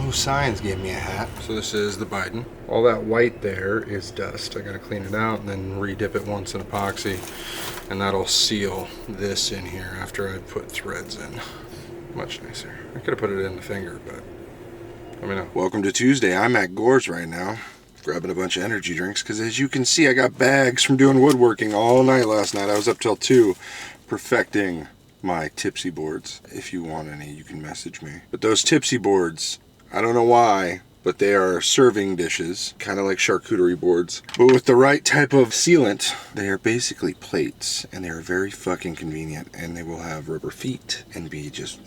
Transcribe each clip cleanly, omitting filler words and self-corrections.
Yahoo Signs gave me a hat. So this is the Biden. All that white there is dust. I gotta clean it out and then re-dip it once in epoxy. And that'll seal this in here after I put threads in. Much nicer. I could have put it in the finger, but let me know. Welcome to Tuesday. I'm at Gore's right now, grabbing a bunch of energy drinks, because as you can see, I got bags from doing woodworking all night last night. I was up till 2 perfecting my tipsy boards. If you want any, you can message me. But those tipsy boards, I don't know why, but they are serving dishes, kind of like charcuterie boards. But with the right type of sealant, they are basically plates, and they are very fucking convenient, and they will have rubber feet and be just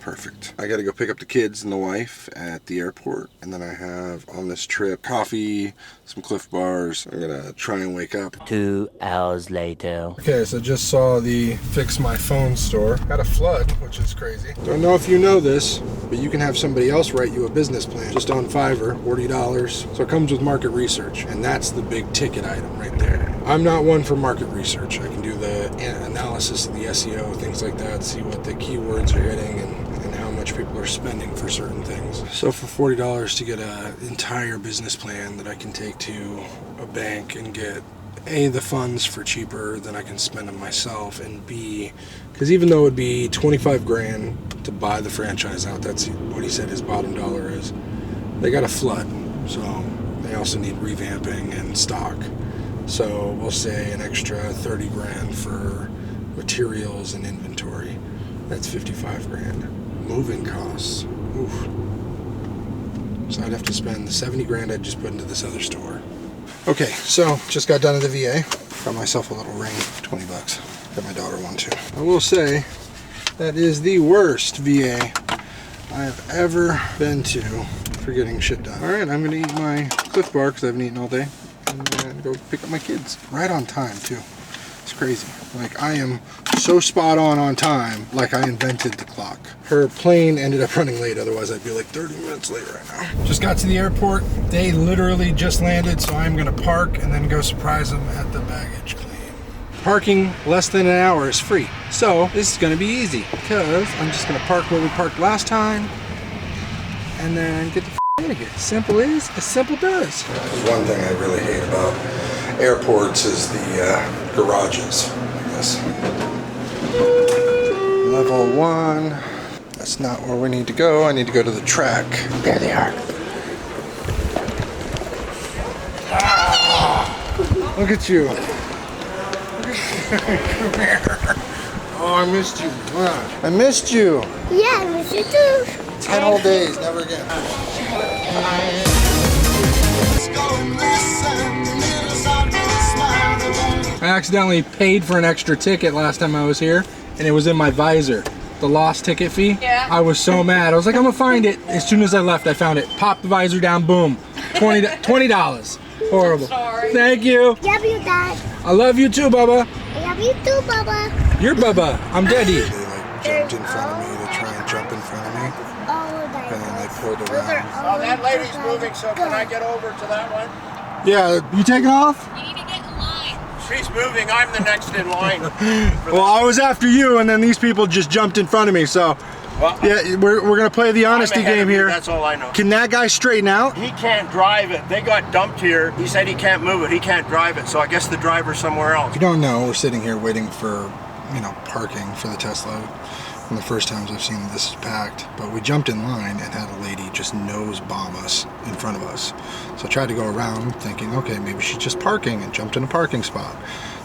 perfect. I gotta go pick up the kids and the wife at the airport, and then I have on this trip coffee, some Cliff Bars. I'm gonna try and wake up. 2 hours later. Okay, so just saw the Fix My Phone store. Got a flood, which is crazy. Don't know if you know this, but you can have somebody else write you a business plan just on Fiverr, $40. So it comes with market research, and that's the big ticket item right there. I'm not one for market research. I can do the analysis of the SEO, things like that, see what the keywords are hitting and how much people are spending for certain things. So for $40 to get an entire business plan that I can take to a bank and get A, the funds for cheaper than I can spend them myself, and B, because even though it'd be 25 grand to buy the franchise out, that's what he said his bottom dollar is, they got a flood, so they also need revamping and stock. So we'll say an extra 30 grand for materials and inventory. That's 55 grand. Moving costs, oof. So I'd have to spend the 70 grand I just put into this other store. Okay, so just got done at the VA. Got myself a little ring, 20 bucks. Got my daughter one too. I will say that is the worst VA I have ever been to for getting shit done. All right, I'm gonna eat my Cliff Bar because I haven't eaten all day. And then go pick up my kids. Right on time too. It's crazy. Like, I am so spot on time, like I invented the clock. Her plane ended up running late, otherwise I'd be like 30 minutes late right now. Just got to the airport. They literally just landed, so I'm gonna park and then go surprise them at the baggage claim. Parking less than an hour is free. So this is gonna be easy, because I'm just gonna park where we parked last time and then get the out of here. Simple is, as simple does. One thing I really hate about airports is the garages, I guess. Level 1. That's not where we need to go. I need to go to the track. There they are. Ah, look at you. Come here. Oh, I missed you. I missed you. Yeah, I missed you too. 10 whole days, never again. I accidentally paid for an extra ticket last time I was here, and it was in my visor. The lost ticket fee. Yeah. I was so mad. I was like, I'm gonna find it. As soon as I left, I found it. Popped the visor down, boom. $20. Horrible. Sorry. Thank you. Love you, Dad. I love you too, Bubba. I love you too, Bubba. You're Bubba. I'm Daddy. They jumped in front of me to try and jump in front of me. And then they pulled around. Oh, that lady's moving, so can I get over to that one? Yeah, you taking off? You need to get in line. She's moving, I'm the next in line. Well, I was after you, and then these people just jumped in front of me, so. Well, yeah, we're gonna play the honesty game here. That's all I know. Can that guy straighten out? He can't drive it. They got dumped here. He said he can't move it. He can't drive it, so I guess the driver's somewhere else. If you don't know, we're sitting here waiting for, parking for the Tesla. One of the first times I've seen this is packed, but we jumped in line and had a lady just nose bomb us in front of us. So I tried to go around thinking, okay, maybe she's just parking, and jumped in a parking spot.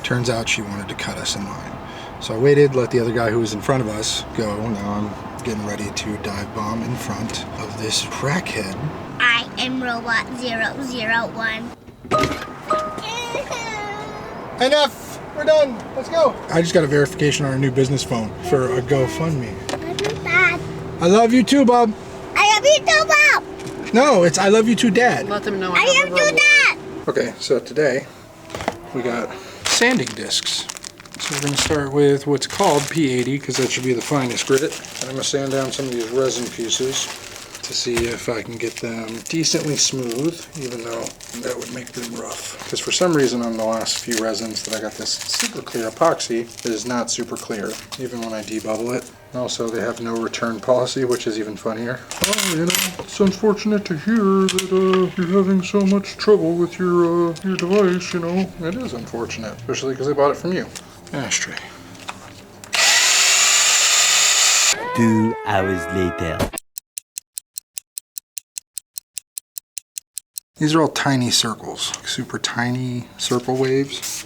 Turns out she wanted to cut us in line. So I waited, let the other guy who was in front of us go. Now I'm getting ready to dive bomb in front of this crackhead. I am Robot 001. Enough! We're done. Let's go. I just got a verification on our new business phone for a GoFundMe. I love you, Dad. I love you too, Bob. I love you too, Bob. No, it's I love you too, Dad. Let them know. I love you, Dad. Okay, so today we got sanding discs. So we're going to start with what's called P80, because that should be the finest grit. And I'm going to sand down some of these resin pieces to see if I can get them decently smooth, even though that would make them rough. Because for some reason on the last few resins that I got this super clear epoxy, it is not super clear, even when I debubble it. Also, they have no return policy, which is even funnier. Oh, you know, it's unfortunate to hear that you're having so much trouble with your device, you know. It is unfortunate, especially because I bought it from you. Ashtray. 2 hours later. These are all tiny circles, super tiny circle waves.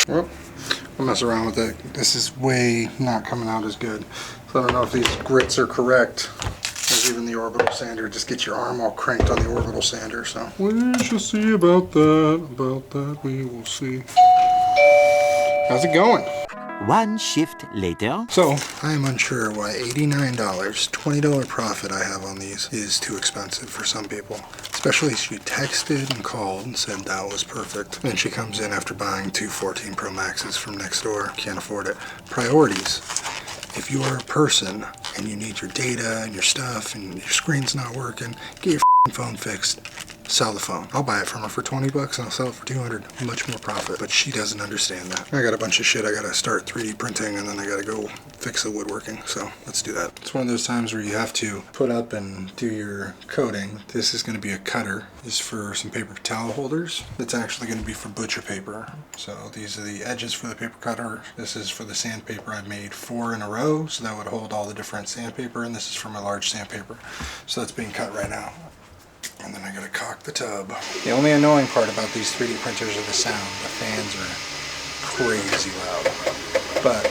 Well, I'll mess around with it. This is way not coming out as good. So I don't know if these grits are correct. There's even the orbital sander. Just get your arm all cranked on the orbital sander, so. We shall see about that, we will see. How's it going? 1 shift later. So, I am unsure why $89, $20 profit I have on these is too expensive for some people. Especially she texted and called and said that was perfect. Then she comes in after buying 2 14 Pro Maxes from next door. Can't afford it. Priorities. If you are a person and you need your data and your stuff and your screen's not working, get your phone fixed. Sell the phone. I'll buy it from her for 20 bucks and I'll sell it for 200. Much more profit. But she doesn't understand that. I got a bunch of shit I gotta start 3D printing and then I gotta go fix the woodworking. So let's do that. It's one of those times where you have to put up and do your coating. This is gonna be a cutter. This is for some paper towel holders. It's actually gonna be for butcher paper. So these are the edges for the paper cutter. This is for the sandpaper. I made 4 in a row, so that would hold all the different sandpaper, and this is for my large sandpaper. So that's being cut right now. And then I gotta caulk the tub. The only annoying part about these 3D printers are the sound. The fans are crazy loud. But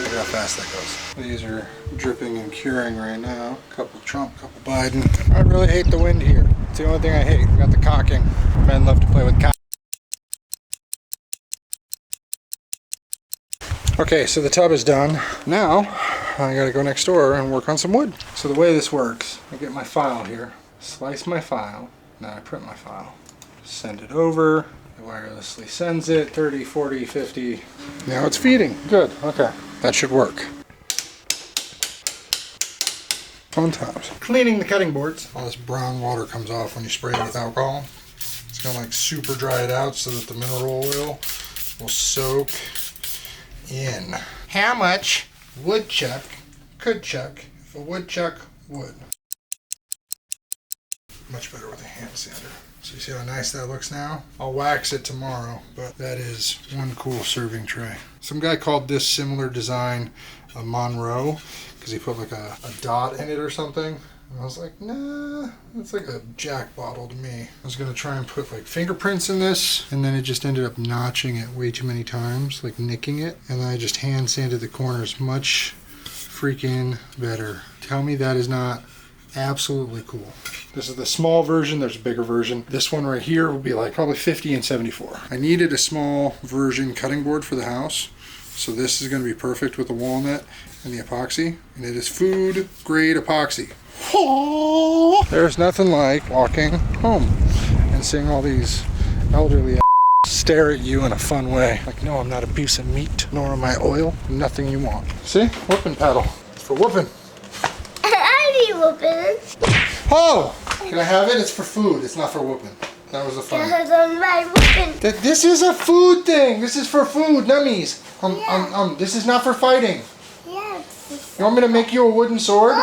look how fast that goes. These are dripping and curing right now. Couple Trump, couple Biden. I really hate the wind here. It's the only thing I hate. We got the caulking. Men love to play with caulk. Okay, so the tub is done. Now, I gotta go next door and work on some wood. So the way this works, I get my file here. Slice my file, now I print my file. Send it over, it wirelessly sends it, 30, 40, 50. Now it's feeding, good, okay. That should work. Fun times. Cleaning the cutting boards. All this brown water comes off when you spray it with alcohol. It's gonna like super dry it out so that the mineral oil will soak in. How much woodchuck could chuck if a woodchuck would? Much better with a hand sander. So you see how nice that looks now? I'll wax it tomorrow, but that is one cool serving tray. Some guy called this similar design a Monroe because he put like a dot in it or something. And I was like, nah, that's like a Jack bottle to me. I was gonna try and put like fingerprints in this, and then it just ended up notching it way too many times, like nicking it. And then I just hand sanded the corners. Much freaking better. Tell me that is not absolutely cool. This is the small version, there's a bigger version. This one right here will be like probably 50 and 74. I needed a small version cutting board for the house, so this is going to be perfect with the walnut and the epoxy, and it is food grade epoxy. Oh, there's nothing like walking home and seeing all these elderly stare at you in a fun way. Like, no, I'm not a piece of meat, nor am I oil, nothing you want. See? Whooping paddle. It's for whooping. I need whooping. Oh! Can I have it? It's for food. It's not for whooping. That was a fun. Whooping. This is a food thing. This is for food. Nummies. This is not for fighting. Yes. You want me to make you a wooden sword?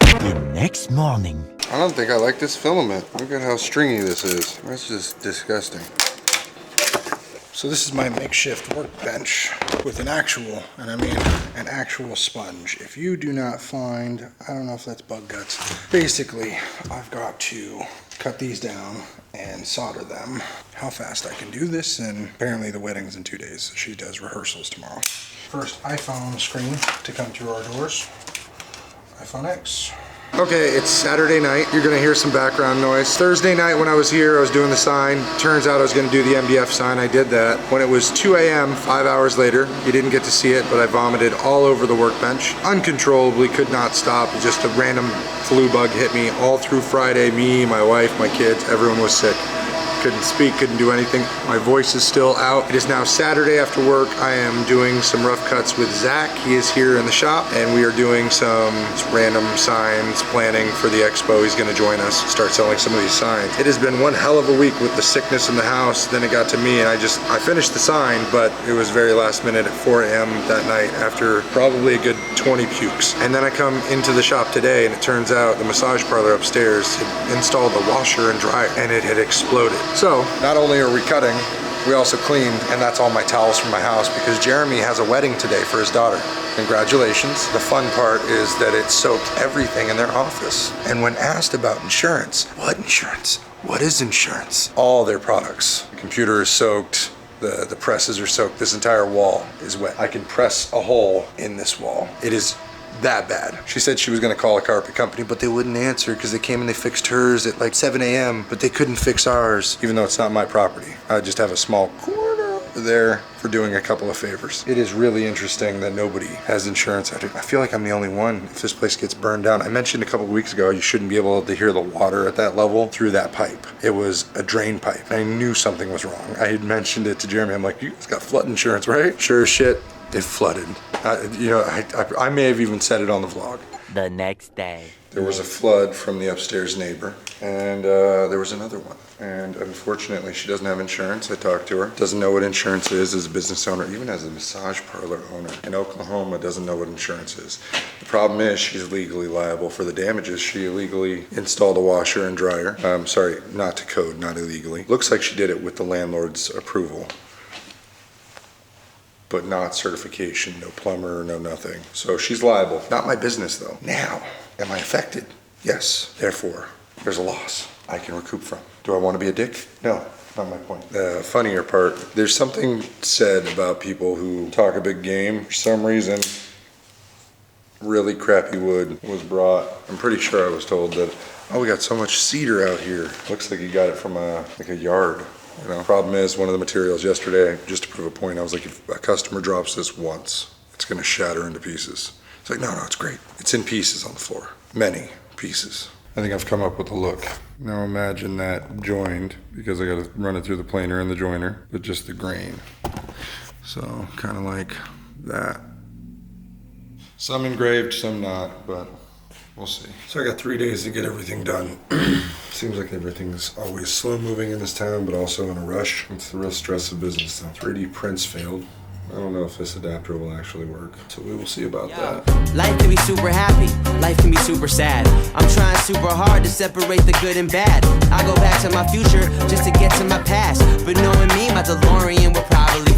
The next morning. I don't think I like this filament. Look at how stringy this is. That's just disgusting. So this is my makeshift workbench with an actual, and I mean an actual sponge. If you do not find, I don't know if that's bug guts. Basically, I've got to cut these down and solder them. How fast I can do this, and apparently the wedding's in 2 days, so she does rehearsals tomorrow. First iPhone screen to come through our doors. iPhone X. Okay, it's Saturday night. You're gonna hear some background noise. Thursday night when I was here, I was doing the sign. Turns out I was gonna do the MDF sign. I did that. When it was 2 a.m., 5 hours later, you didn't get to see it, but I vomited all over the workbench. Uncontrollably, could not stop. Just a random flu bug hit me all through Friday. Me, my wife, my kids, everyone was sick. couldn't speak, couldn't do anything. My voice is still out. It is now Saturday after work. I am doing some rough cuts with Zach. He is here in the shop, and we are doing some random signs, planning for the expo. He's gonna join us, start selling some of these signs. It has been one hell of a week with the sickness in the house. Then it got to me, and I finished the sign, but it was very last minute at 4 a.m. that night after probably a good 20 pukes. And then I come into the shop today, and it turns out the massage parlor upstairs had installed a washer and dryer, and it had exploded. So not only are we cutting, we also cleaned, and that's all my towels from my house because Jeremy has a wedding today for his daughter. Congratulations. The fun part is that it soaked everything in their office. And when asked about insurance, what insurance? What is insurance? All their products. The computer is soaked, the presses are soaked, this entire wall is wet. I can press a hole in this wall. It is that bad. She said she was gonna call a carpet company, but they wouldn't answer because they came and they fixed hers at like 7 a.m., but they couldn't fix ours, even though it's not my property. I just have a small corner over there for doing a couple of favors. It is really interesting that nobody has insurance. I feel like I'm the only one if this place gets burned down. I mentioned a couple of weeks ago, you shouldn't be able to hear the water at that level through that pipe. It was a drain pipe. I knew something was wrong. I had mentioned it to Jeremy. I'm like, you guys got flood insurance, right? Sure as shit, it flooded. I may have even said it on the vlog. The next day. There was a flood from the upstairs neighbor, and there was another one. And unfortunately, she doesn't have insurance. I talked to her. Doesn't know what insurance is as a business owner, even as a massage parlor owner in Oklahoma, doesn't know what insurance is. The problem is she's legally liable for the damages. She illegally installed a washer and dryer. Sorry, not to code, not illegally. Looks like she did it with the landlord's approval, but not certification, no plumber, no nothing. So she's liable. Not my business though. Now, am I affected? Yes. Therefore, there's a loss I can recoup from. Do I want to be a dick? No, not my point. The funnier part, there's something said about people who talk a big game. For some reason, really crappy wood was brought. I'm pretty sure I was told that, oh, we got so much cedar out here. Looks like you got it from like a yard. You know, problem is, one of the materials yesterday, just to prove a point, I was like, if a customer drops this once, it's gonna shatter into pieces. It's like, no, it's great. It's in pieces on the floor. Many pieces. I think I've come up with a look. Now imagine that joined, because I gotta run it through the planer and the joiner, but just the grain. So, kind of like that. Some engraved, some not, but we'll see. So I got 3 days to get everything done. Seems like everything's always slow moving in this town, but also in a rush. It's the real stress of business though. 3D prints failed. I don't know if this adapter will actually work, so we will see about that. Life can be super happy, life can be super sad. I'm trying super hard to separate the good and bad. I go back to my future just to get to my past, but knowing me, my DeLorean will probably